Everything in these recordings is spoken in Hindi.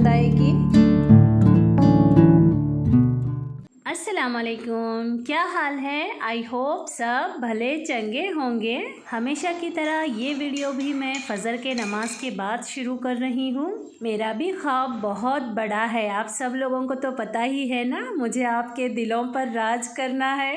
पसंद आएगी। अस्सलाम वालेकुम, क्या हाल है? आई होप सब भले चंगे होंगे। हमेशा की तरह ये वीडियो भी मैं फ़जर के नमाज के बाद शुरू कर रही हूँ। मेरा भी ख्वाब बहुत बड़ा है, आप सब लोगों को तो पता ही है ना, मुझे आपके दिलों पर राज करना है।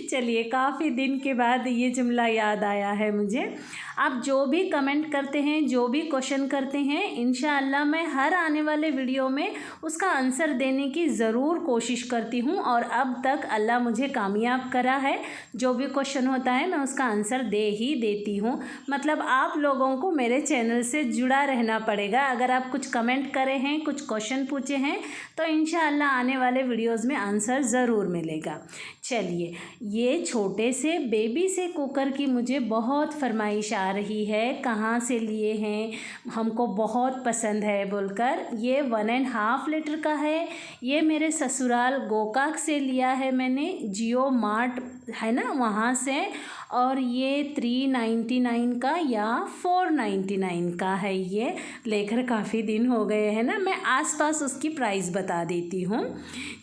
चलिए, काफ़ी दिन के बाद ये जुमला याद आया है मुझे। आप जो भी कमेंट करते हैं, जो भी क्वेश्चन करते हैं, इंशाअल्लाह मैं हर आने वाले वीडियो में उसका आंसर देने की ज़रूर कोशिश करती हूँ और अब तक अल्लाह मुझे कामयाब करा है। जो भी क्वेश्चन होता है मैं उसका आंसर दे ही देती हूँ। मतलब आप लोगों को मेरे चैनल से जुड़ा रहना पड़ेगा। अगर आप कुछ कमेंट करे हैं, कुछ क्वेश्चन पूछे हैं, तो इंशाअल्लाह आने वाले वीडियोज़ में आंसर ज़रूर मिलेगा। चलिए, ये छोटे से बेबी से कुकर की मुझे बहुत फरमाइश आ रही है, कहाँ से लिए हैं, हमको बहुत पसंद है बोलकर। ये 1.5 लीटर का है। ये मेरे ससुराल गोकाक से लिया है मैंने, जियो मार्ट है ना वहाँ से। और ये 399 का या 499 का है। ये लेकर काफ़ी दिन हो गए हैं ना, मैं आसपास उसकी प्राइस बता देती हूँ।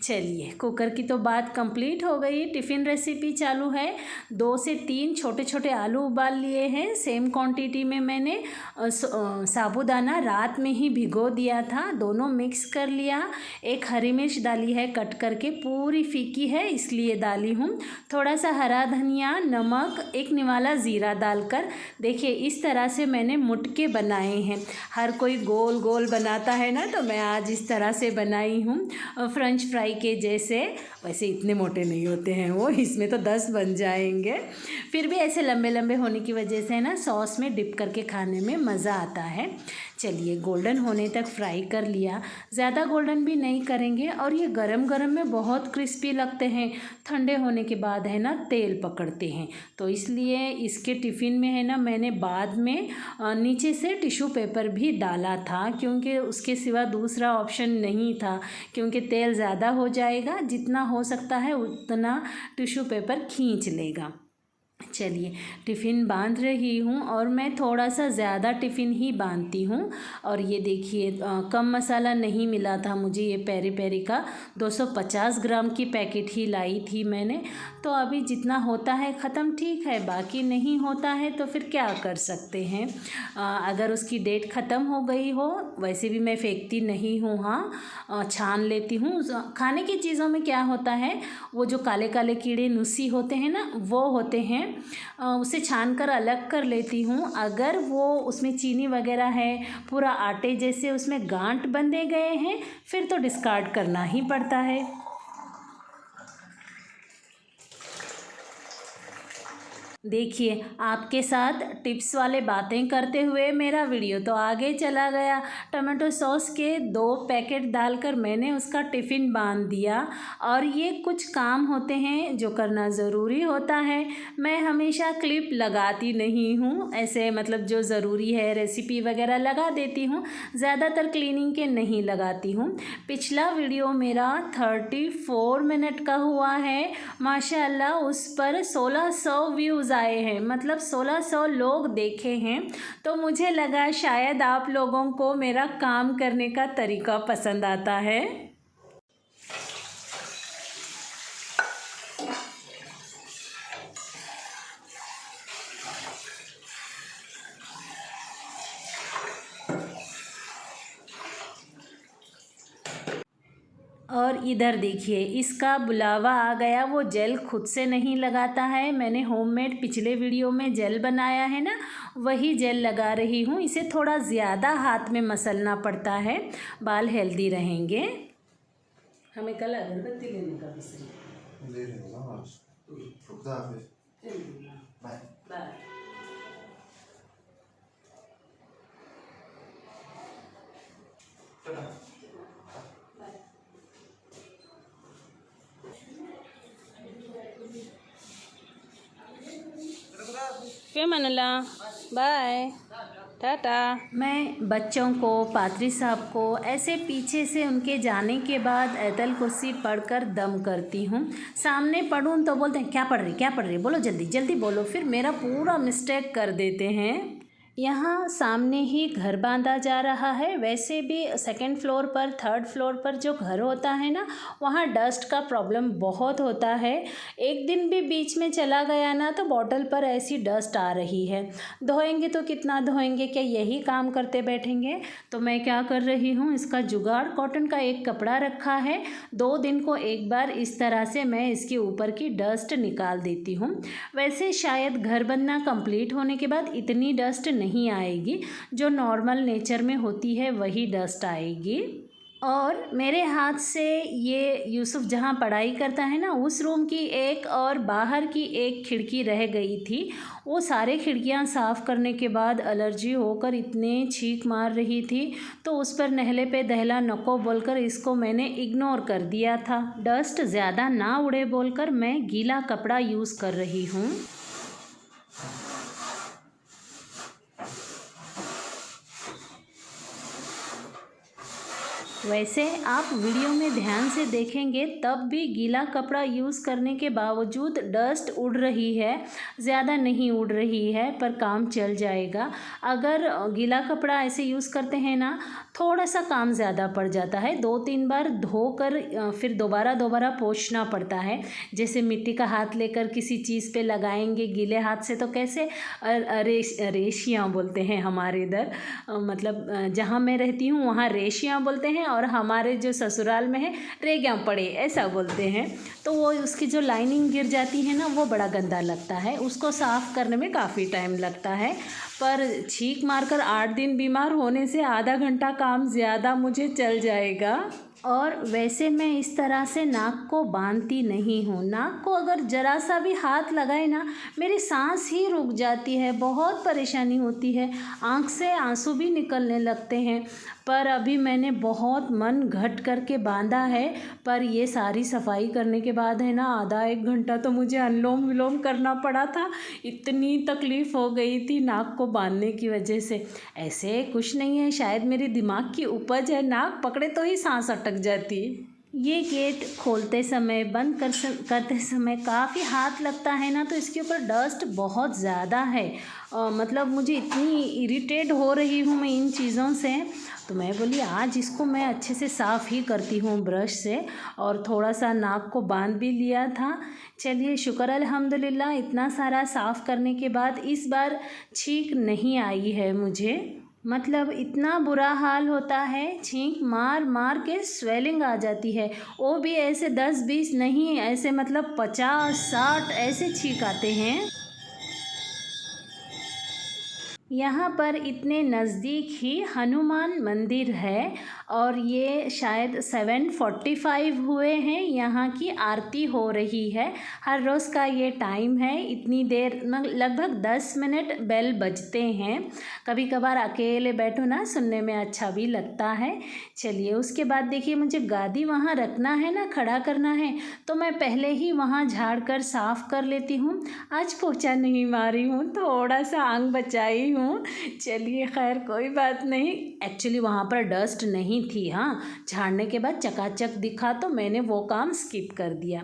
चलिए, कुकर की तो बात कंप्लीट हो गई। टिफ़िन रेसिपी चालू है। 2 से 3 छोटे छोटे आलू उबाल लिए हैं। सेम क्वांटिटी में मैंने साबूदाना रात में ही भिगो दिया था, दोनों मिक्स कर लिया। एक हरी मिर्च डाली है कट करके, पूरी फीकी है इसलिए डाली हूँ। थोड़ा सा हरा धनिया, नमक, एक निवाला ज़ीरा डालकर, देखिए इस तरह से मैंने मुटके बनाए हैं। हर कोई गोल गोल बनाता है ना, तो मैं आज इस तरह से बनाई हूँ, फ्रेंच फ्राई के जैसे। वैसे इतने मोटे नहीं होते हैं वो, इसमें तो 10 बन जाएंगे। फिर भी ऐसे लंबे लंबे होने की वजह से ना सॉस में डिप करके खाने में मज़ा आता है। चलिए, गोल्डन होने तक फ्राई कर लिया, ज़्यादा गोल्डन भी नहीं करेंगे। और ये गरम गरम में बहुत क्रिस्पी लगते हैं, ठंडे होने के बाद है ना तेल पकड़ते हैं। तो इसलिए इसके टिफ़िन में है ना मैंने बाद में नीचे से टिश्यू पेपर भी डाला था, क्योंकि उसके सिवा दूसरा ऑप्शन नहीं था, क्योंकि तेल ज़्यादा हो जाएगा, जितना हो सकता है उतना टिश्यू पेपर खींच लेगा। चलिए, टिफ़िन बांध रही हूँ और मैं थोड़ा सा ज़्यादा टिफ़िन ही बांधती हूँ। और ये देखिए, कम मसाला नहीं मिला था मुझे। ये पेरी पेरी का 250 ग्राम की पैकेट ही लाई थी मैंने। तो अभी जितना होता है ख़त्म, ठीक है, बाकी नहीं होता है तो फिर क्या कर सकते हैं। अगर उसकी डेट ख़त्म हो गई हो, वैसे भी मैं फेंकती नहीं हूँ, हाँ छान लेती हूँ। खाने की चीज़ों में क्या होता है, वो जो काले काले कीड़े नुसी होते हैं ना, वो होते हैं, उसे छान कर अलग कर लेती हूँ। अगर वो उसमें चीनी वगैरह है, पूरा आटे जैसे उसमें गांठ बंधे गए हैं, फिर तो डिस्कार्ड करना ही पड़ता है। देखिए, आपके साथ टिप्स वाले बातें करते हुए मेरा वीडियो तो आगे चला गया। टमाटो सॉस के 2 पैकेट डालकर मैंने उसका टिफ़िन बांध दिया। और ये कुछ काम होते हैं जो करना ज़रूरी होता है। मैं हमेशा क्लिप लगाती नहीं हूँ, ऐसे मतलब जो ज़रूरी है रेसिपी वगैरह लगा देती हूँ, ज़्यादातर क्लीनिंग के नहीं लगाती हूँ। पिछला वीडियो मेरा 34 मिनट का हुआ है, माशाल्लाह उस पर 1600 व्यूज़ आए हैं, मतलब 1600 लोग देखे हैं। तो मुझे लगा शायद आप लोगों को मेरा काम करने का तरीका पसंद आता है। और इधर देखिए, इसका बुलावा आ गया। वो जेल खुद से नहीं लगाता है, मैंने होममेड पिछले वीडियो में जेल बनाया है ना, वही जेल लगा रही हूँ। इसे थोड़ा ज़्यादा हाथ में मसलना पड़ता है, बाल हेल्दी रहेंगे। हमें कल अगरबत्ती लेने का बाय। फेमनला, बाय, टाटा। मैं बच्चों को, पादरी साहब को ऐसे पीछे से उनके जाने के बाद आयतल कुर्सी पढ़कर दम करती हूँ। सामने पढ़ूँ तो बोलते हैं क्या पढ़ रही, क्या पढ़ रही, बोलो जल्दी जल्दी बोलो, फिर मेरा पूरा मिस्टेक कर देते हैं। यहाँ सामने ही घर बांधा जा रहा है। वैसे भी सेकंड फ्लोर पर, थर्ड फ्लोर पर जो घर होता है ना, वहाँ डस्ट का प्रॉब्लम बहुत होता है। एक दिन भी बीच में चला गया ना तो बॉटल पर ऐसी डस्ट आ रही है। धोएंगे तो कितना धोएंगे, क्या यही काम करते बैठेंगे। तो मैं क्या कर रही हूँ, इसका जुगाड़, कॉटन का एक कपड़ा रखा है, 2 दिन को एक बार इस तरह से मैं इसके ऊपर की डस्ट निकाल देती हूँ। वैसे शायद घर बनना कंप्लीट होने के बाद इतनी डस्ट नहीं आएगी, जो नॉर्मल नेचर में होती है वही डस्ट आएगी। और मेरे हाथ से ये यूसुफ जहाँ पढ़ाई करता है ना, उस रूम की एक और बाहर की एक खिड़की रह गई थी। वो सारे खिड़कियाँ साफ़ करने के बाद एलर्जी होकर इतने छींक मार रही थी, तो उस पर नहले पे दहला नको बोलकर इसको मैंने इग्नोर कर दिया था। डस्ट ज़्यादा ना उड़े बोलकर मैं गीला कपड़ा यूज़ कर रही हूँ। वैसे आप वीडियो में ध्यान से देखेंगे तब भी गीला कपड़ा यूज़ करने के बावजूद डस्ट उड़ रही है, ज़्यादा नहीं उड़ रही है, पर काम चल जाएगा। अगर गीला कपड़ा ऐसे यूज़ करते हैं ना, थोड़ा सा काम ज़्यादा पड़ जाता है, 2-3 बार धोकर फिर दोबारा पोंछना पड़ता है। जैसे मिट्टी का हाथ लेकर किसी चीज़ पे लगाएंगे गीले हाथ से तो कैसे रेशियाँ बोलते हैं हमारे इधर, मतलब जहाँ मैं रहती हूँ वहाँ रेशियाँ बोलते हैं, और हमारे जो ससुराल में है रेग्यां पड़े ऐसा बोलते हैं। तो वो उसकी जो लाइनिंग गिर जाती है ना, वो बड़ा गंदा लगता है, उसको साफ़ करने में काफ़ी टाइम लगता है। पर छींक मारकर 8 दिन बीमार होने से आधा घंटा काम ज़्यादा मुझे चल जाएगा। और वैसे मैं इस तरह से नाक को बांधती नहीं हूँ। नाक को अगर ज़रा सा भी हाथ लगाए ना, मेरी सांस ही रुक जाती है, बहुत परेशानी होती है, आँख से आंसू भी निकलने लगते हैं। पर अभी मैंने बहुत मन घट करके बांधा है, पर ये सारी सफाई करने के बाद है ना, आधा 1 घंटा तो मुझे अनुलोम विलोम करना पड़ा था, इतनी तकलीफ़ हो गई थी नाक को बांधने की वजह से। ऐसे कुछ नहीं है, शायद मेरे दिमाग की उपज है, नाक पकड़े तो ही सांस अटक जाती। ये गेट खोलते समय, बंद करते समय काफ़ी हाथ लगता है ना, तो इसके ऊपर डस्ट बहुत ज़्यादा है। मतलब मुझे इतनी इरिटेट हो रही हूँ मैं इन चीज़ों से, तो मैं बोली आज इसको मैं अच्छे से साफ़ ही करती हूँ ब्रश से। और थोड़ा सा नाक को बांध भी लिया था। चलिए शुक्र अल्हम्दुलिल्लाह, इतना सारा साफ़ करने के बाद इस बार छींक नहीं आई है मुझे। मतलब इतना बुरा हाल होता है, छींक मार मार के स्वेलिंग आ जाती है। वो भी ऐसे 10-20 नहीं, ऐसे मतलब 50-60 ऐसे छींक आते हैं। यहाँ पर इतने नज़दीक ही हनुमान मंदिर है, और ये शायद 7:45 हुए हैं, यहाँ की आरती हो रही है। हर रोज़ का ये टाइम है, इतनी देर लगभग 10 मिनट बेल बजते हैं। कभी कभार अकेले बैठो ना, सुनने में अच्छा भी लगता है। चलिए उसके बाद देखिए, मुझे गादी वहाँ रखना है ना, खड़ा करना है, तो मैं पहले ही वहाँ झाड़ कर साफ़ कर लेती हूँ। आज पोछा नहीं मारी हूँ, थोड़ा सा आंग बचाई हूँ। चलिए खैर कोई बात नहीं। एक्चुअली वहाँ पर डस्ट नहीं थी, हाँ, झाड़ने के बाद चकाचक दिखा तो मैंने वो काम स्किप कर दिया।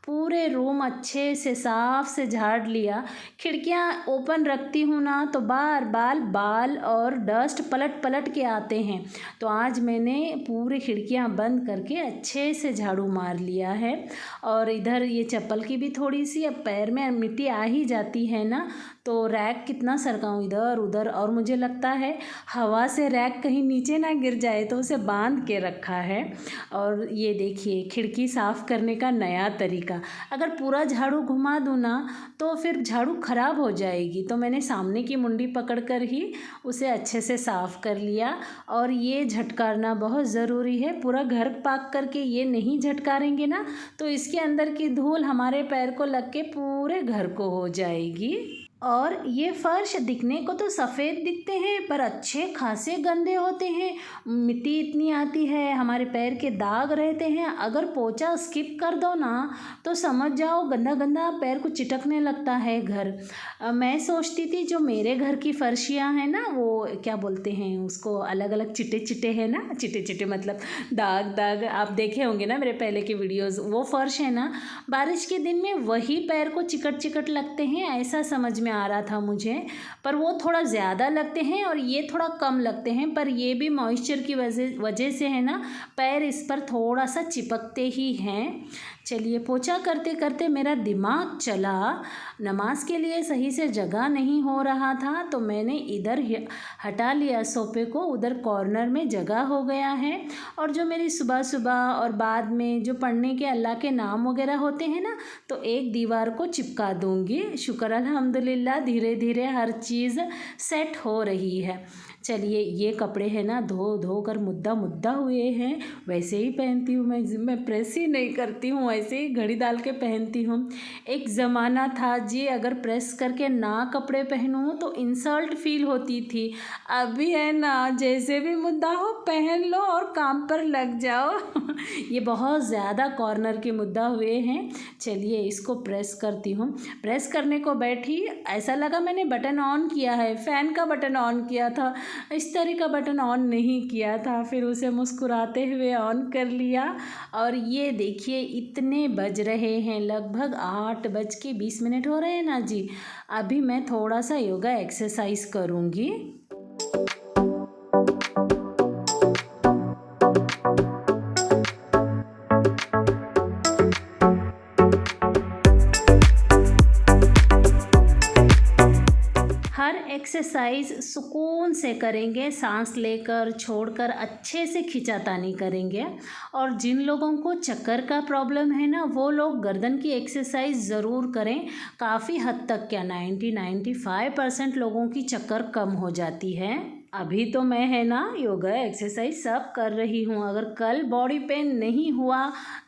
पूरे रूम अच्छे से साफ से झाड़ लिया। खिड़कियाँ ओपन रखती हूँ ना, तो बार बार बाल और डस्ट पलट पलट के आते हैं, तो आज मैंने पूरी खिड़कियाँ बंद करके अच्छे से झाड़ू मार लिया है। और इधर ये चप्पल की भी थोड़ी सी, अब पैर में मिट्टी आ ही जाती है ना, तो रैक कितना सरकाऊँ इधर उधर, और मुझे लगता है हवा से रैक कहीं नीचे ना गिर जाए, तो उसे बांध के रखा है। और ये देखिए खिड़की साफ़ करने का नया तरीका, अगर पूरा झाड़ू घुमा दूँ ना तो फिर झाड़ू ख़राब हो जाएगी, तो मैंने सामने की मुंडी पकड़कर ही उसे अच्छे से साफ़ कर लिया। और ये झटकारना बहुत ज़रूरी है, पूरा घर पाक करके ये नहीं झटकारेंगे ना, तो इसके अंदर की धूल हमारे पैर को लग के पूरे घर को हो जाएगी। और ये फर्श दिखने को तो सफ़ेद दिखते हैं, पर अच्छे खासे गंदे होते हैं, मिट्टी इतनी आती है, हमारे पैर के दाग रहते हैं। अगर पोछा स्किप कर दो ना, तो समझ जाओ गंदा गंदा पैर को चिटकने लगता है घर। मैं सोचती थी जो मेरे घर की फर्शियाँ हैं ना, वो क्या बोलते हैं उसको, अलग अलग चिटे चिटे है ना, चिटे चिटे मतलब दाग दाग, आप देखे होंगे ना मेरे पहले के वीडियोज़, वो फर्श है ना, बारिश के दिन में वही पैर को चिकट चिकट लगते हैं, ऐसा समझ में आ रहा था मुझे, पर वो थोड़ा ज़्यादा लगते हैं और ये थोड़ा कम लगते हैं, पर ये भी मॉइस्चर की वजह से है ना, पैर इस पर थोड़ा सा चिपकते ही हैं। चलिए, पोछा करते करते मेरा दिमाग चला, नमाज के लिए सही से जगह नहीं हो रहा था, तो मैंने इधर हटा लिया सोफे को, उधर कॉर्नर में जगह हो गया है। और जो मेरी सुबह सुबह और बाद में जो पढ़ने के अल्लाह के नाम वगैरह होते हैं ना, तो एक दीवार को चिपका दूंगी। शुक्र अल्हम्दुलिल्लाह, धीरे धीरे हर चीज़ सेट हो रही है। चलिए, ये कपड़े हैं ना धो कर मुद्दा मुद्दा हुए हैं, वैसे ही पहनती हूँ मैं प्रेस ही नहीं करती हूँ, ऐसे ही घड़ी डाल के पहनती हूँ। एक ज़माना था जी, अगर प्रेस करके ना कपड़े पहनूँ तो इंसल्ट फील होती थी। अभी है ना, जैसे भी मुद्दा हो पहन लो और काम पर लग जाओ। ये बहुत ज़्यादा कॉर्नर के मुद्दा हुए हैं। चलिए, इसको प्रेस करती हूँ। प्रेस करने को बैठी, ऐसा लगा मैंने बटन ऑन किया है, फ़ैन का बटन ऑन किया था, इस तरह का बटन ऑन नहीं किया था। फिर उसे मुस्कुराते हुए ऑन कर लिया और ये देखिए इतने बज रहे हैं, लगभग 8:20 हो रहे हैं ना जी। अभी मैं थोड़ा सा योगा एक्सरसाइज करूँगी। हर एक्सरसाइज सुकून से करेंगे, सांस लेकर छोड़कर अच्छे से खिंचातानी करेंगे। और जिन लोगों को चक्कर का प्रॉब्लम है ना, वो लोग गर्दन की एक्सरसाइज ज़रूर करें। काफ़ी हद तक, क्या 90-95% लोगों की चक्कर कम हो जाती है। अभी तो मैं है ना योगा एक्सरसाइज सब कर रही हूँ। अगर कल बॉडी पेन नहीं हुआ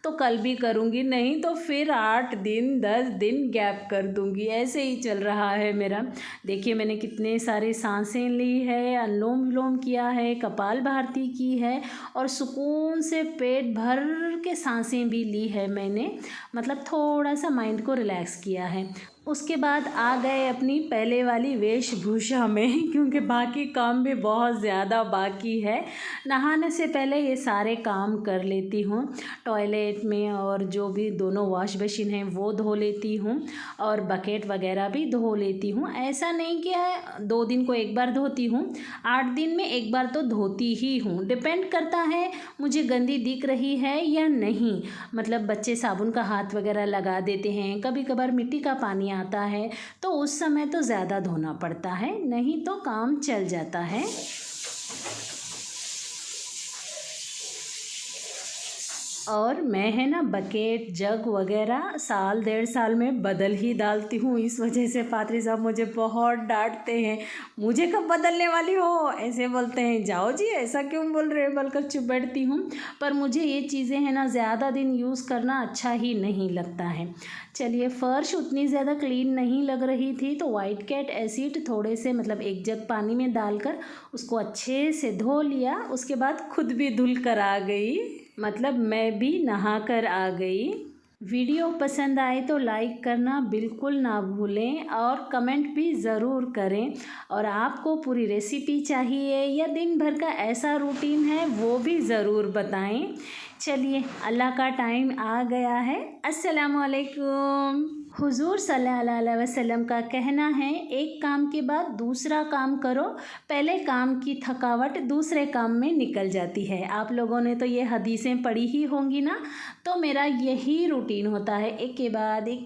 तो कल भी करूँगी, नहीं तो फिर 8 दिन 10 दिन गैप कर दूँगी। ऐसे ही चल रहा है मेरा। देखिए, मैंने कितने सारे सांसें ली है, अनुलोम विलोम किया है, कपालभाति की है और सुकून से पेट भर के सांसें भी ली है मैंने। मतलब थोड़ा सा माइंड को रिलैक्स किया है। उसके बाद आ गए अपनी पहले वाली वेशभूषा में, क्योंकि बाकी काम भी बहुत ज़्यादा बाकी है। नहाने से पहले ये सारे काम कर लेती हूँ। टॉयलेट में और जो भी दोनों वॉश बेसिन हैं वो धो लेती हूँ और बकेट वगैरह भी धो लेती हूँ। ऐसा नहीं कि 2 दिन को एक बार धोती हूँ, 8 दिन में एक बार तो धोती ही हूँ। डिपेंड करता है मुझे गंदी दिख रही है या नहीं। मतलब बच्चे साबुन का हाथ वगैरह लगा देते हैं, कभी कभार मिट्टी का पानी आता है, तो उस समय तो ज़्यादा धोना पड़ता है, नहीं तो काम चल जाता है। और मैं है ना बकेट जग वगैरह साल 1.5 साल में बदल ही डालती हूँ। इस वजह से पादरी साहब मुझे बहुत डांटते हैं, मुझे कब बदलने वाली हो ऐसे बोलते हैं। जाओ जी, ऐसा क्यों बोल रहे हो, बोलकर चुप बैठती हूँ। पर मुझे ये चीज़ें है ना ज़्यादा दिन यूज़ करना अच्छा ही नहीं लगता है। चलिए, फ़र्श उतनी ज़्यादा क्लीन नहीं लग रही थी, तो वाइट कैट एसिड थोड़े से मतलब 1 जग पानी में डालकर उसको अच्छे से धो लिया। उसके बाद खुद भी धुल कर आ गई, मतलब मैं भी नहा कर आ गई। वीडियो पसंद आए तो लाइक करना बिल्कुल ना भूलें और कमेंट भी ज़रूर करें। और आपको पूरी रेसिपी चाहिए या दिन भर का ऐसा रूटीन है वो भी ज़रूर बताएं। चलिए, अल्लाह का टाइम आ गया है। अस्सलामु अलैकुम। हुजूर सल्लल्लाहु अलैहि वसल्लम का कहना है, एक काम के बाद दूसरा काम करो, पहले काम की थकावट दूसरे काम में निकल जाती है। आप लोगों ने तो ये हदीसें पढ़ी ही होंगी ना। तो मेरा यही रूटीन होता है, एक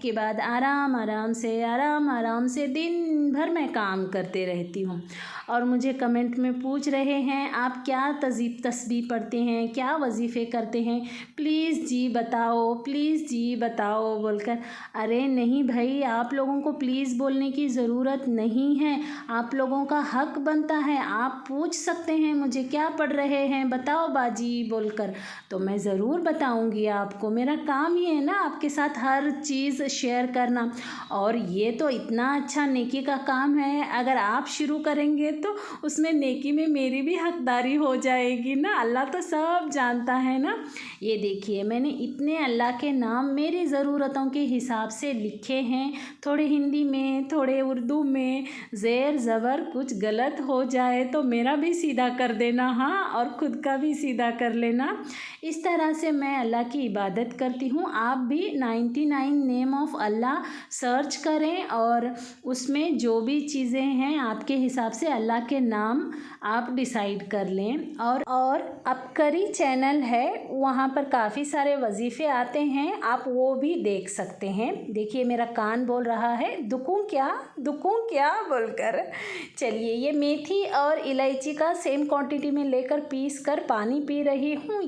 के बाद आराम आराम से दिन भर मैं काम करते रहती हूँ। और मुझे कमेंट में पूछ रहे हैं आप क्या तस्बीह पढ़ते हैं, क्या वजीफ़े करते हैं, प्लीज़ जी बताओ बोलकर। अरे नहीं भाई, आप लोगों को प्लीज़ बोलने की ज़रूरत नहीं है, आप लोगों का हक बनता है। आप पूछ सकते हैं मुझे क्या पढ़ रहे हैं, बताओ बाजी बोलकर, तो मैं ज़रूर बताऊंगी आपको। मेरा काम ही है ना आपके साथ हर चीज़ शेयर करना। और ये तो इतना अच्छा नेकी का काम है, अगर आप शुरू करेंगे तो उसमें नेकी में मेरी भी हकदारी हो जाएगी ना। अल्लाह तो सब जानता है ना। ये देखिए, मैंने इतने अल्लाह के नाम मेरी ज़रूरतों के हिसाब से लिखे हैं, थोड़े हिंदी में, थोड़े उर्दू में, ज़ेर ज़बर कुछ गलत हो जाए तो मेरा भी सीधा कर देना, हाँ, और ख़ुद का भी सीधा कर लेना। इस तरह से मैं अल्लाह की इबादत करती हूँ। आप भी 99 नेम ऑफ़ अल्लाह सर्च करें और उसमें जो भी चीज़ें हैं आपके हिसाब से अल्लाह के नाम आप डिसाइड कर लें। और अपकरी चैनल है, वहाँ पर काफ़ी सारे वजीफ़े आते हैं, आप वो भी देख सकते हैं। देखिए मेरा कान बोल रहा है दुखूं क्या बोलकर। चलिए, ये मेथी और इलायची का सेम क्वांटिटी में लेकर पीस कर पानी पी रही हूँ।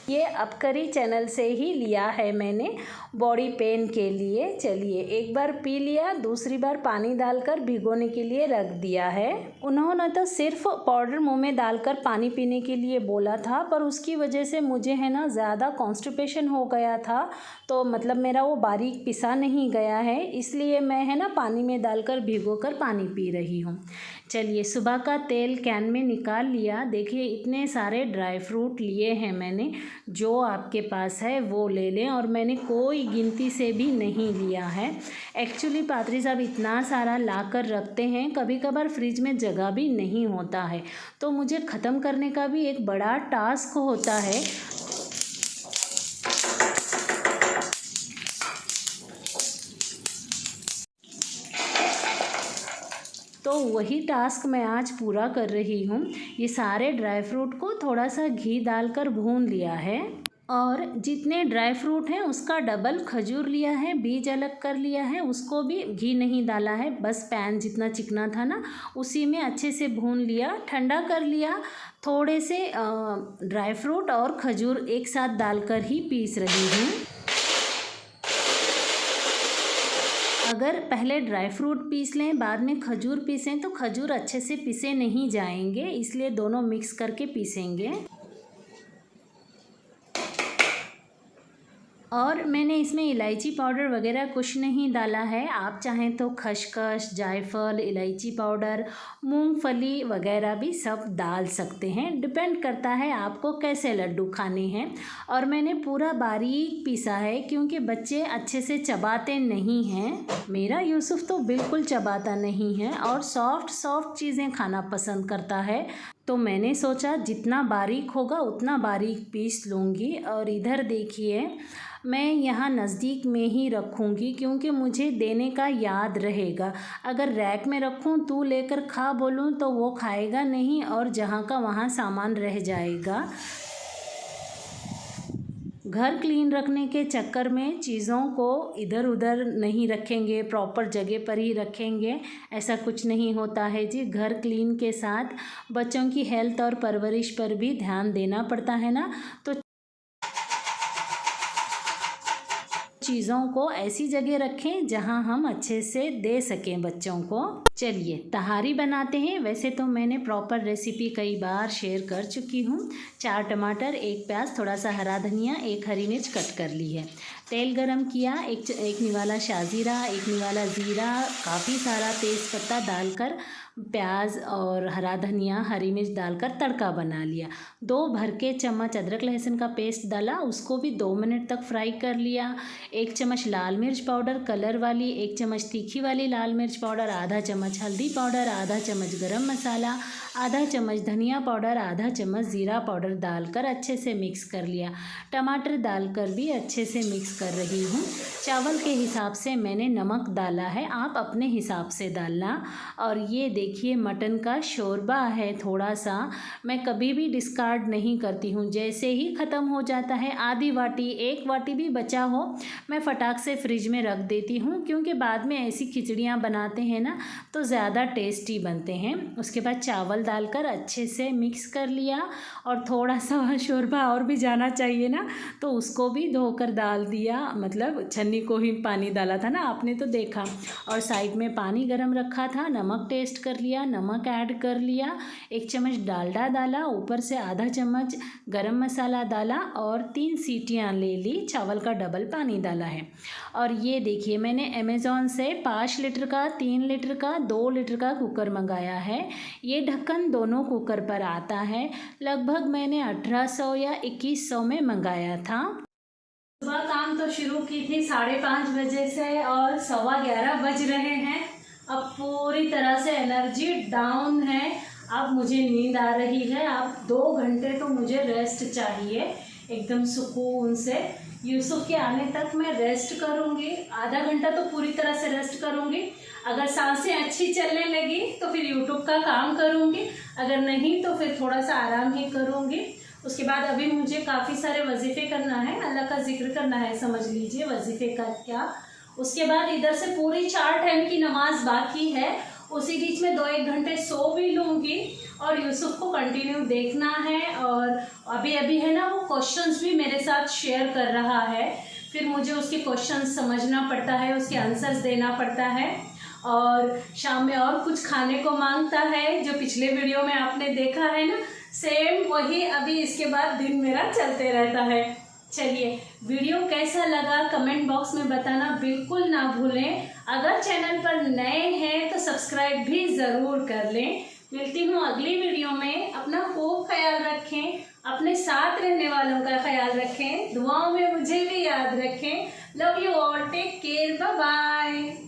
ये अपकरी चैनल से ही लिया है मैंने बॉडी पेन के लिए। चलिए, एक बार पी लिया, दूसरी बार पानी डालकर भिगोने के लिए रख दिया है। उन्होंने तो सिर्फ पाउडर मुंह में डालकर पानी पीने के लिए बोला था, पर उसकी वजह से मुझे है ना ज़्यादा कॉन्स्टिपेशन हो गया था, तो मतलब मेरा वो बारीक पिसा नहीं गया है, इसलिए मैं है ना पानी में डालकर भिगोकर पानी पी रही हूँ। चलिए, सुबह का तेल कैन में निकाल लिया। देखिए इतने सारे ड्राई फ्रूट लिए हैं मैंने, जो आपके पास है वो ले लें, और मैंने कोई गिनती से भी नहीं लिया है। एक्चुअली पादरी साहब इतना सारा ला कर रखते हैं, कभी कभार फ्रिज में जगह भी नहीं होता है, तो मुझे ख़त्म करने का भी एक बड़ा टास्क होता है। तो वही टास्क मैं आज पूरा कर रही हूँ। ये सारे ड्राई फ्रूट को थोड़ा सा घी डालकर भून लिया है, और जितने ड्राई फ्रूट हैं उसका डबल खजूर लिया है, बीज अलग कर लिया है, उसको भी घी नहीं डाला है, बस पैन जितना चिकना था ना उसी में अच्छे से भून लिया, ठंडा कर लिया। थोड़े से ड्राई फ्रूट और खजूर एक साथ डालकर ही पीस रही हूँ। अगर पहले ड्राई फ्रूट पीस लें बाद में खजूर पीसें तो खजूर अच्छे से पीसे नहीं जाएंगे, इसलिए दोनों मिक्स करके पीसेंगे। और मैंने इसमें इलायची पाउडर वगैरह कुछ नहीं डाला है। आप चाहें तो खसखस, जायफल, इलायची पाउडर, मूंगफली वगैरह भी सब डाल सकते हैं, डिपेंड करता है आपको कैसे लड्डू खाने हैं। और मैंने पूरा बारीक पीसा है क्योंकि बच्चे अच्छे से चबाते नहीं हैं। मेरा यूसुफ तो बिल्कुल चबाता नहीं है और सॉफ्ट चीज़ें खाना पसंद करता है, तो मैंने सोचा जितना बारीक होगा उतना बारीक पीस लूँगी। और इधर देखिए, मैं यहाँ नज़दीक में ही रखूँगी क्योंकि मुझे देने का याद रहेगा। अगर रैक में रखूँ तू लेकर खा बोलूँ तो वो खाएगा नहीं और जहाँ का वहाँ सामान रह जाएगा। घर क्लीन रखने के चक्कर में चीज़ों को इधर उधर नहीं रखेंगे, प्रॉपर जगह पर ही रखेंगे, ऐसा कुछ नहीं होता है जी। घर क्लीन के साथ बच्चों की हेल्थ और परवरिश पर भी ध्यान देना पड़ता है ना, तो चीज़ों को ऐसी जगह रखें जहां हम अच्छे से दे सकें बच्चों को। चलिए तहारी बनाते हैं। वैसे तो मैंने प्रॉपर रेसिपी कई बार शेयर कर चुकी हूँ। 4 टमाटर, 1 प्याज, थोड़ा सा हरा धनिया, 1 हरी मिर्च कट कर ली है। तेल गरम किया, एक निवाला शाजीरा, 1 निवाला ज़ीरा, काफ़ी सारा तेज़पत्ता डालकर प्याज और हरा धनिया, हरी मिर्च डालकर तड़का बना लिया। 2 भर के चम्मच अदरक लहसुन का पेस्ट डाला, उसको भी 2 मिनट तक फ्राई कर लिया। 1 चम्मच लाल मिर्च पाउडर कलर वाली, 1 चम्मच तीखी वाली लाल मिर्च पाउडर, आधा चम्मच हल्दी पाउडर, आधा चम्मच गरम मसाला, आधा चम्मच धनिया पाउडर, आधा चम्मच ज़ीरा पाउडर डालकर अच्छे से मिक्स कर लिया। टमाटर डालकर भी अच्छे से मिक्स कर रही हूँ। चावल के हिसाब से मैंने नमक डाला है, आप अपने हिसाब से डालना। और ये देखिए मटन का शोरबा है थोड़ा सा, मैं कभी भी डिस्कार्ड नहीं करती हूँ। जैसे ही ख़त्म हो जाता है, आधी वाटी 1 वाटी भी बचा हो, मैं फटाक से फ्रिज में रख देती हूँ, क्योंकि बाद में ऐसी खिचड़ियाँ बनाते हैं ना तो ज़्यादा टेस्टी बनते हैं। उसके बाद चावल डालकर अच्छे से मिक्स कर लिया, और थोड़ा सा शोरबा और भी जाना चाहिए ना, तो उसको भी धोकर डाल दिया, मतलब छन्नी को ही पानी डाला था ना, आपने तो देखा। और साइड में पानी गरम रखा था, नमक टेस्ट कर कर लिया, नमक ऐड कर लिया, 1 चम्मच डालडा डाला, ऊपर से आधा चम्मच गरम मसाला डाला और 3 सीटियाँ ले ली। चावल का डबल पानी डाला है। और ये देखिए मैंने अमेज़ॉन से 5 लीटर का, 3 लीटर का, 2 लीटर का कुकर मंगाया है। ये ढक्कन दोनों कुकर पर आता है। लगभग मैंने 1800 या 2100 में मंगाया था। सुबह काम तो शुरू की थी 5:30 बजे से और 11:15 बज रहे हैं। अब पूरी तरह से एनर्जी डाउन है। अब मुझे नींद आ रही है। अब 2 घंटे तो मुझे रेस्ट चाहिए एकदम सुकून से। यूसुफ के आने तक मैं रेस्ट करूँगी, आधा घंटा तो पूरी तरह से रेस्ट करूँगी। अगर सांसें अच्छी चलने लगी तो फिर यूट्यूब का काम करूँगी, अगर नहीं तो फिर थोड़ा सा आराम ही करूँगी। उसके बाद अभी मुझे काफ़ी सारे वजीफ़े करना है, अल्लाह का जिक्र करना है, समझ लीजिए वजीफ़े का क्या। उसके बाद इधर से पूरी 4 टाइम की नमाज बाकी है। उसी बीच में 2-1 घंटे सो भी लूँगी और यूसुफ को कंटिन्यू देखना है। और अभी अभी है ना वो क्वेश्चंस भी मेरे साथ शेयर कर रहा है, फिर मुझे उसके क्वेश्चंस समझना पड़ता है, उसके आंसर्स देना पड़ता है। और शाम में और कुछ खाने को मांगता है, जो पिछले वीडियो में आपने देखा है ना, सेम वही अभी इसके बाद दिन मेरा चलते रहता है। चलिए, वीडियो कैसा लगा कमेंट बॉक्स में बताना बिल्कुल ना भूलें। अगर चैनल पर नए हैं तो सब्सक्राइब भी ज़रूर कर लें। मिलती हूँ अगली वीडियो में। अपना खूब ख्याल रखें, अपने साथ रहने वालों का ख्याल रखें, दुआओं में मुझे भी याद रखें। Love you all, take care, bye bye.